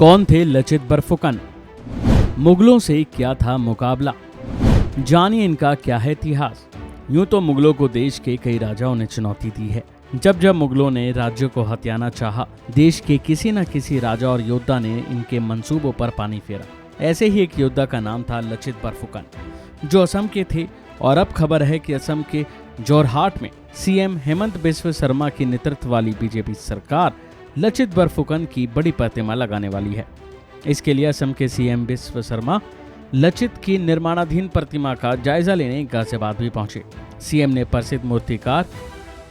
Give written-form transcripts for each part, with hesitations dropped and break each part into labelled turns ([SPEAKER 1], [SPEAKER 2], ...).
[SPEAKER 1] कौन थे लचित बरफुकन? मुगलों से क्या था मुकाबला? जानिए इनका क्या है इतिहास। यूं तो मुगलों को देश के कई राजाओं ने चुनौती दी है। जब जब मुगलों ने राज्यों को हथियाना चाहा, देश के किसी न किसी राजा और योद्धा ने इनके मंसूबों पर पानी फेरा। ऐसे ही एक योद्धा का नाम था लचित बरफुकन, जो असम के थे। और अब खबर है कि असम के जोरहाट में सीएम हेमंत बिस्व शर्मा की नेतृत्व वाली बीजेपी सरकार लचित बरफुकन की बड़ी प्रतिमा लगाने वाली है। इसके लिए असम के सीएम बिस्व शर्मा लचित की निर्माणाधीन प्रतिमा का जायजा लेने गाजियाबाद भी पहुंचे। सीएम ने प्रसिद्ध मूर्तिकार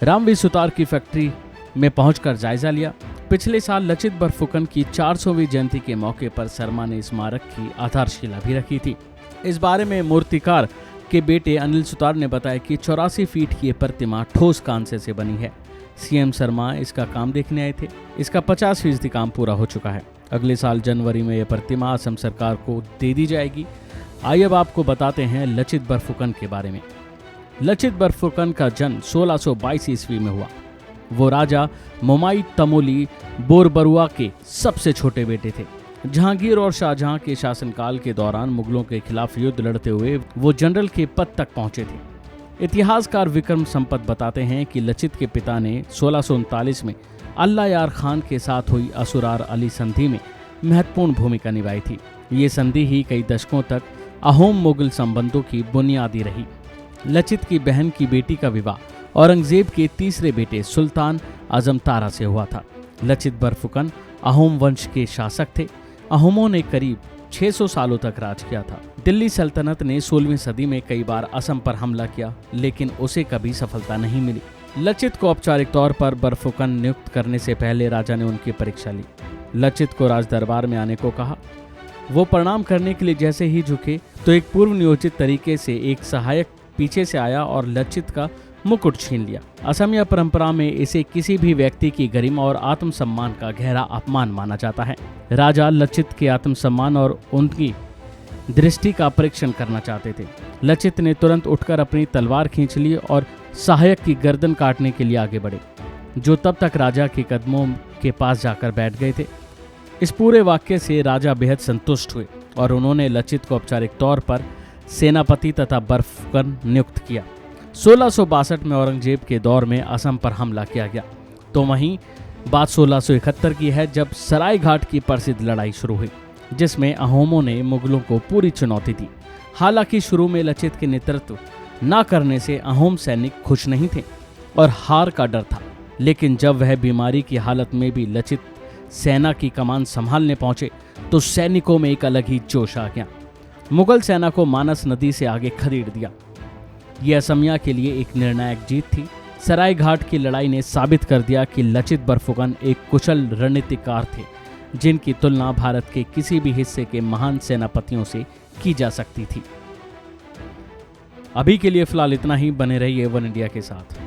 [SPEAKER 1] रामवी सुतार की फैक्ट्री में पहुंचकर जायजा लिया। पिछले साल लचित बरफुकन की 400वीं जयंती के मौके पर शर्मा ने स्मारक की आधारशिला भी रखी थी। इस बारे में मूर्तिकार के बेटे अनिल सुतार ने बताया कि 84 फीट की ये प्रतिमा ठोस कांसे से बनी है। सीएम शर्मा इसका काम देखने आए थे। इसका 50% काम पूरा हो चुका है। अगले साल जनवरी में यह प्रतिमा असम सरकार को दे दी जाएगी। आइए अब आपको बताते हैं लचित बरफुकन के बारे में। लचित बरफुकन का जन्म 1622 ईस्वी में हुआ। वो राजा मोमाई तमोली बोरबरुआ के सबसे छोटे बेटे थे। जहांगीर और शाहजहां के शासनकाल के दौरान मुगलों के खिलाफ युद्ध लड़ते हुए वो जनरल के पद तक पहुंचे थे। इतिहासकार विक्रम संपत बताते हैं कि लचित के पिता ने 1639 में अल्लाह यार खान के साथ हुई असुरार अली संधि में महत्वपूर्ण भूमिका निभाई थी। ये संधि ही कई दशकों तक अहोम मुगल संबंधों की बुनियादी रही। लचित की बहन की बेटी का विवाह औरंगजेब के तीसरे बेटे सुल्तान आजम तारा से हुआ था। लचित बरफुकन अहोम वंश के शासक थे। अहोमों ने करीब 600 सालों तक राज किया था। दिल्ली सल्तनत ने 16वीं सदी में कई बार असम पर हमला किया, लेकिन उसे कभी सफलता नहीं मिली। लचित को औपचारिक तौर पर बरफुकन नियुक्त करने से पहले राजा ने उनकी परीक्षा ली। लचित को राज दरबार में आने को कहा। वो प्रणाम करने के लिए जैसे ही झुके तो एक पूर्व नियोजित तरीके से एक सहायक पीछे से आया और लचित का मुकुट छीन लिया। असमिया परंपरा में इसे किसी भी व्यक्ति की गरिमा और आत्मसम्मान का गहरा अपमान माना जाता है। राजा लचित के आत्मसम्मान और उनकी दृष्टि का परीक्षण करना चाहते थे। लचित ने तुरंत उठकर अपनी तलवार खींच ली और सहायक की गर्दन काटने के लिए आगे बढ़े, जो तब तक राजा के कदमों के पास जाकर बैठ गए थे। इस पूरे वाक्य से राजा बेहद संतुष्ट हुए और उन्होंने लचित को औपचारिक तौर पर सेनापति तथा बरफुकन नियुक्त किया। 1662 में औरंगजेब के दौर में असम पर हमला किया गया। तो वहीं बात 1671 की है, जब सराय घाट की प्रसिद्ध लड़ाई शुरू हुई, जिसमें अहोमों ने मुगलों को पूरी चुनौती दी। हालांकि शुरू में लचित के नेतृत्व न करने से अहोम सैनिक खुश नहीं थे और हार का डर था। लेकिन जब वह बीमारी की हालत में भी लचित सेना की कमान संभालने पहुंचे तो सैनिकों में एक अलग ही जोश आ गया। मुगल सेना को मानस नदी से आगे खदेड़ दिया। यह असमिया के लिए एक निर्णायक जीत थी। सराय घाट की लड़ाई ने साबित कर दिया कि लचित बरफुकन एक कुशल रणनीतिकार थे, जिनकी तुलना भारत के किसी भी हिस्से के महान सेनापतियों से की जा सकती थी। अभी के लिए फिलहाल इतना ही। बने रहिए वन इंडिया के साथ।